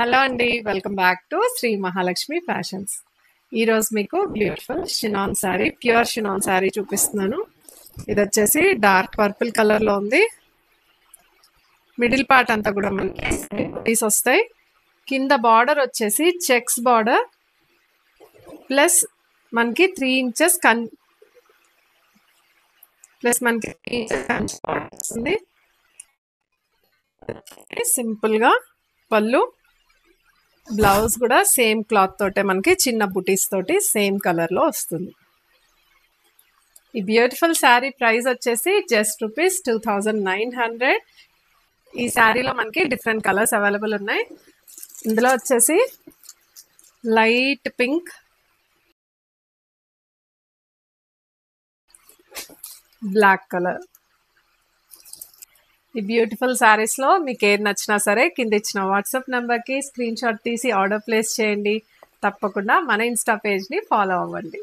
Hello అండి, welcome back to Shri Mahalakshmi fashions. ఈరోజు మీకు beautiful chinon sari, pure chinon sari చూపిస్తున్నాను. ఇది వచ్చేసి డార్క్ పర్పుల్ కలర్లో ఉంది. మిడిల్ పార్ట్ అంతా కూడా మనకి బూటీస్ వస్తాయి. కింద బార్డర్ వచ్చేసి చెక్స్ బార్డర్ ప్లస్ మనకి 3 ఇంచెస్ ప్లస్ మనకి 3 ఇంచెస్ వస్తుంది. సింపుల్గా పళ్ళు, బ్లౌజ్ కూడా సేమ్ క్లాత్ తోటే మనకి చిన్న బుటీస్ తోటి సేమ్ కలర్లో వస్తుంది. ఈ బ్యూటిఫుల్ శారీ ప్రైస్ వచ్చేసి జస్ట్ ₹2900. ఈ శారీలో మనకి డిఫరెంట్ కలర్స్ అవైలబుల్ ఉన్నాయి. ఇందులో వచ్చేసి లైట్ పింక్, బ్లాక్ కలర్. ఈ బ్యూటిఫుల్ శారీస్లో మీకు ఏది నచ్చినా సరే కింద ఇచ్చిన వాట్సాప్ నెంబర్కి స్క్రీన్ షాట్ తీసి ఆర్డర్ ప్లేస్ చేయండి. తప్పకుండా మన ఇన్స్టా పేజ్ని ఫాలో అవ్వండి.